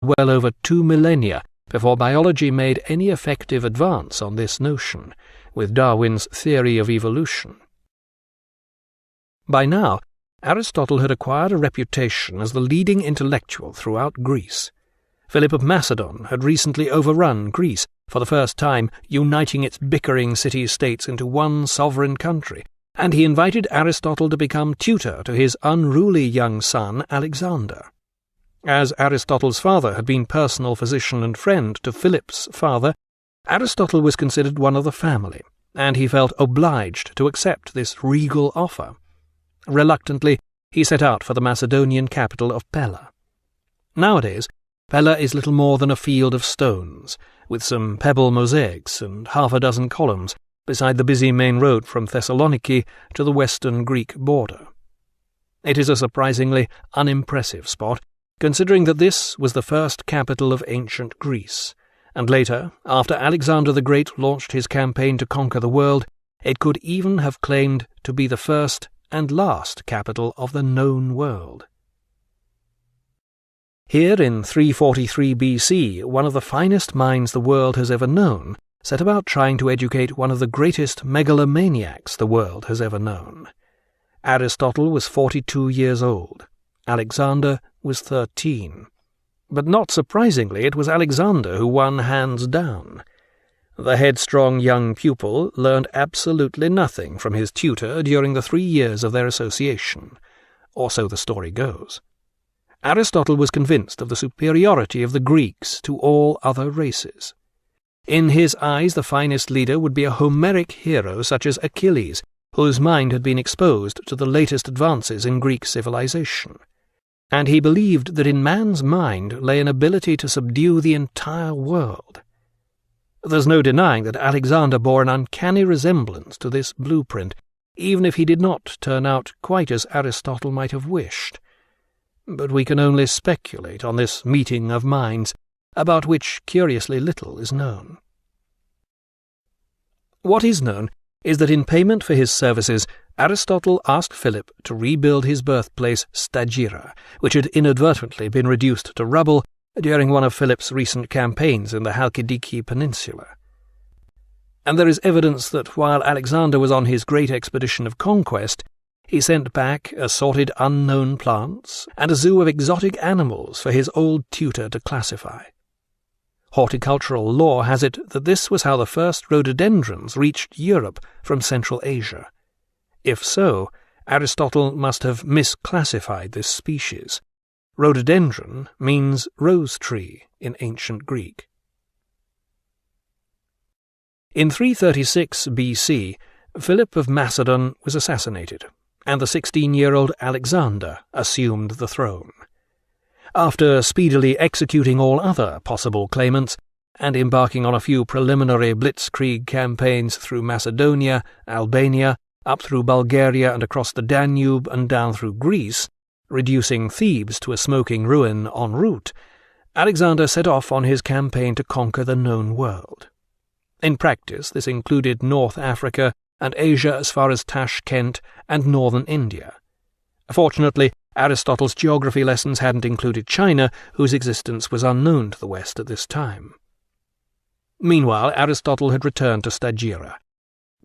well over 2 millennia before biology made any effective advance on this notion, with Darwin's theory of evolution. By now, Aristotle had acquired a reputation as the leading intellectual throughout Greece. Philip of Macedon had recently overrun Greece, for the first time uniting its bickering city-states into one sovereign country, and he invited Aristotle to become tutor to his unruly young son Alexander. As Aristotle's father had been personal physician and friend to Philip's father, Aristotle was considered one of the family, and he felt obliged to accept this regal offer. Reluctantly, he set out for the Macedonian capital of Pella. Nowadays, Pella is little more than a field of stones, with some pebble mosaics and half a dozen columns beside the busy main road from Thessaloniki to the western Greek border. It is a surprisingly unimpressive spot, considering that this was the first capital of ancient Greece, and later, after Alexander the Great launched his campaign to conquer the world, it could even have claimed to be the first and last capital of the known world. Here in 343 BC, one of the finest minds the world has ever known set about trying to educate one of the greatest megalomaniacs the world has ever known. Aristotle was 42 years old. Alexander was 13. But not surprisingly, it was Alexander who won hands down. The headstrong young pupil learned absolutely nothing from his tutor during the 3 years of their association, or so the story goes. Aristotle was convinced of the superiority of the Greeks to all other races. In his eyes, the finest leader would be a Homeric hero such as Achilles, whose mind had been exposed to the latest advances in Greek civilization. And he believed that in man's mind lay an ability to subdue the entire world. There's no denying that Alexander bore an uncanny resemblance to this blueprint, even if he did not turn out quite as Aristotle might have wished. But we can only speculate on this meeting of minds, about which curiously little is known. What is known is that in payment for his services, Aristotle asked Philip to rebuild his birthplace Stagira, which had inadvertently been reduced to rubble during one of Philip's recent campaigns in the Halkidiki Peninsula. And there is evidence that while Alexander was on his great expedition of conquest, he sent back assorted unknown plants and a zoo of exotic animals for his old tutor to classify. Horticultural lore has it that this was how the first rhododendrons reached Europe from Central Asia. If so, Aristotle must have misclassified this species. Rhododendron means rose tree in ancient Greek. In 336 BC, Philip of Macedon was assassinated, and the 16-year-old Alexander assumed the throne. After speedily executing all other possible claimants, and embarking on a few preliminary blitzkrieg campaigns through Macedonia, Albania, up through Bulgaria and across the Danube and down through Greece, reducing Thebes to a smoking ruin en route, Alexander set off on his campaign to conquer the known world. In practice, this included North Africa and Asia as far as Tashkent and northern India. Fortunately, Aristotle's geography lessons hadn't included China, whose existence was unknown to the West at this time. Meanwhile, Aristotle had returned to Stagira.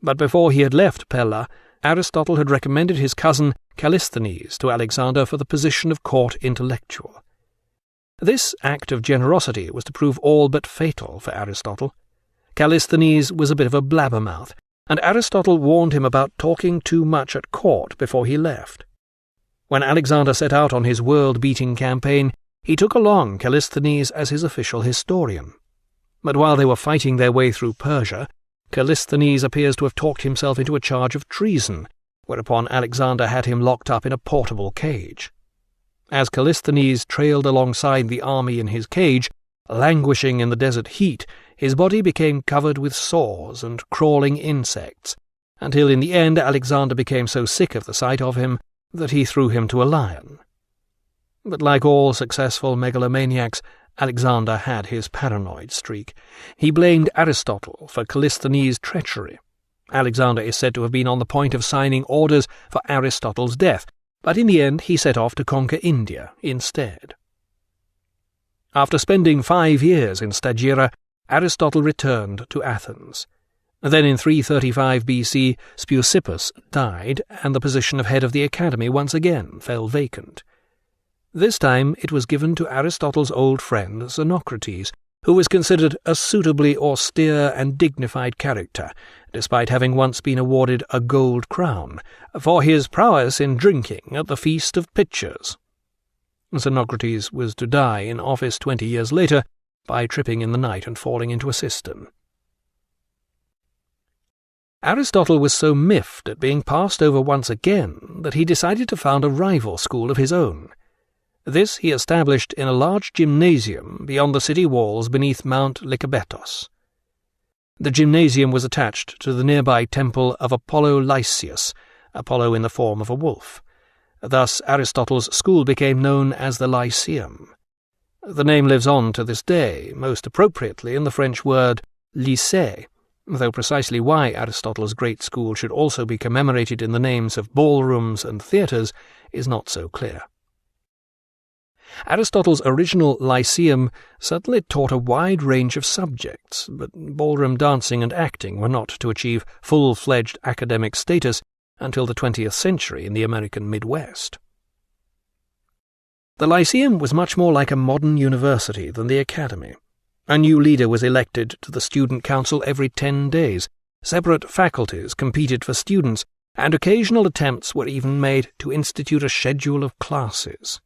But before he had left Pella, Aristotle had recommended his cousin Callisthenes to Alexander for the position of court intellectual. This act of generosity was to prove all but fatal for Aristotle. Callisthenes was a bit of a blabbermouth, and Aristotle warned him about talking too much at court before he left. When Alexander set out on his world-beating campaign, he took along Callisthenes as his official historian. But while they were fighting their way through Persia, Callisthenes appears to have talked himself into a charge of treason, whereupon Alexander had him locked up in a portable cage. As Callisthenes trailed alongside the army in his cage, languishing in the desert heat, his body became covered with sores and crawling insects, until in the end Alexander became so sick of the sight of him that he threw him to a lion. But like all successful megalomaniacs, Alexander had his paranoid streak. He blamed Aristotle for Callisthenes' treachery. Alexander is said to have been on the point of signing orders for Aristotle's death, but in the end he set off to conquer India instead. After spending 5 years in Stagira, Aristotle returned to Athens. Then in 335 BC, Speusippus died, and the position of head of the academy once again fell vacant. This time it was given to Aristotle's old friend Xenocrates, who was considered a suitably austere and dignified character, despite having once been awarded a gold crown, for his prowess in drinking at the Feast of Pitchers. Xenocrates was to die in office 20 years later by tripping in the night and falling into a cistern. Aristotle was so miffed at being passed over once again that he decided to found a rival school of his own. This he established in a large gymnasium beyond the city walls beneath Mount Lycabettos. The gymnasium was attached to the nearby temple of Apollo Lyceus, Apollo in the form of a wolf. Thus Aristotle's school became known as the Lyceum. The name lives on to this day, most appropriately in the French word lycée, though precisely why Aristotle's great school should also be commemorated in the names of ballrooms and theatres is not so clear. Aristotle's original Lyceum certainly taught a wide range of subjects, but ballroom dancing and acting were not to achieve full-fledged academic status until the 20th century in the American Midwest. The Lyceum was much more like a modern university than the academy. A new leader was elected to the student council every 10 days, separate faculties competed for students, and occasional attempts were even made to institute a schedule of classes.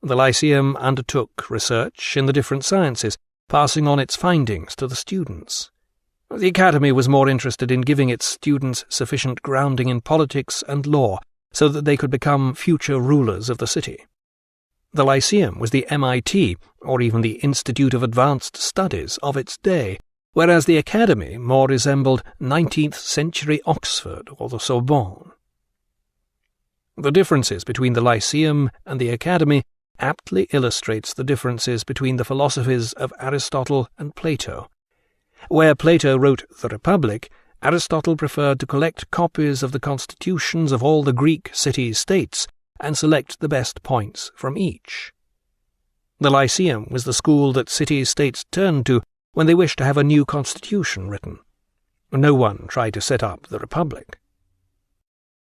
The Lyceum undertook research in the different sciences, passing on its findings to the students. The Academy was more interested in giving its students sufficient grounding in politics and law so that they could become future rulers of the city. The Lyceum was the MIT, or even the Institute of Advanced Studies, of its day, whereas the Academy more resembled 19th-century Oxford or the Sorbonne. The differences between the Lyceum and the Academy aptly illustrates the differences between the philosophies of Aristotle and Plato. Where Plato wrote the Republic, Aristotle preferred to collect copies of the constitutions of all the Greek city-states and select the best points from each. The Lyceum was the school that city-states turned to when they wished to have a new constitution written. No one tried to set up the Republic.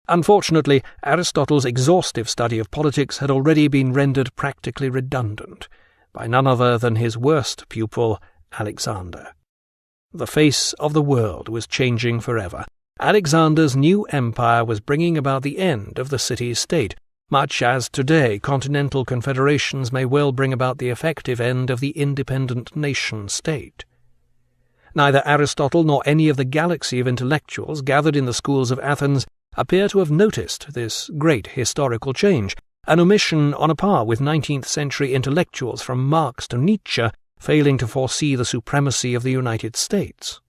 Unfortunately, Aristotle's exhaustive study of politics had already been rendered practically redundant by none other than his worst pupil, Alexander. The face of the world was changing forever. Alexander's new empire was bringing about the end of the city-state, much as today continental confederations may well bring about the effective end of the independent nation-state. Neither Aristotle nor any of the galaxy of intellectuals gathered in the schools of Athens appear to have noticed this great historical change, an omission on a par with 19th-century intellectuals from Marx to Nietzsche failing to foresee the supremacy of the United States.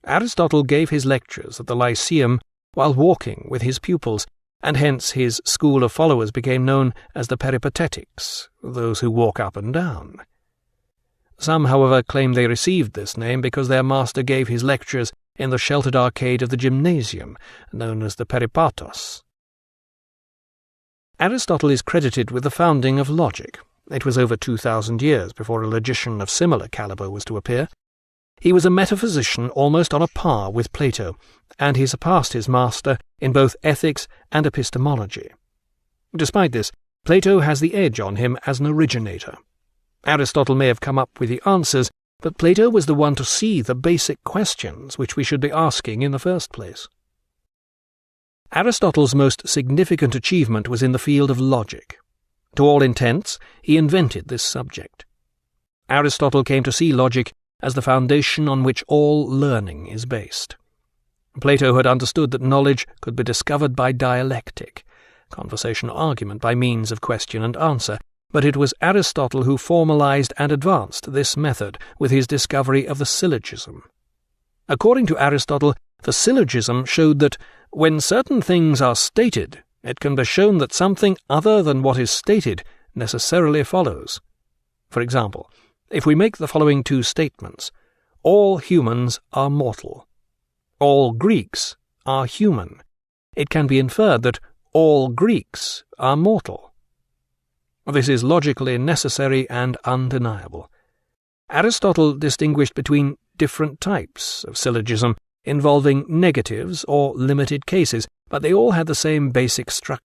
Aristotle gave his lectures at the Lyceum while walking with his pupils, and hence his school of followers became known as the Peripatetics, those who walk up and down. Some, however, claim they received this name because their master gave his lectures in the sheltered arcade of the gymnasium, known as the Peripatos. Aristotle is credited with the founding of logic. It was over 2,000 years before a logician of similar calibre was to appear. He was a metaphysician almost on a par with Plato, and he surpassed his master in both ethics and epistemology. Despite this, Plato has the edge on him as an originator. Aristotle may have come up with the answers, but Plato was the one to see the basic questions which we should be asking in the first place. Aristotle's most significant achievement was in the field of logic. To all intents, he invented this subject. Aristotle came to see logic as the foundation on which all learning is based. Plato had understood that knowledge could be discovered by dialectic, conversational argument by means of question and answer, but it was Aristotle who formalized and advanced this method with his discovery of the syllogism. According to Aristotle, the syllogism showed that when certain things are stated, it can be shown that something other than what is stated necessarily follows. For example, if we make the following two statements, all humans are mortal, all Greeks are human, it can be inferred that all Greeks are mortal. This is logically necessary and undeniable. Aristotle distinguished between different types of syllogism involving negatives or limited cases, but they all had the same basic structure.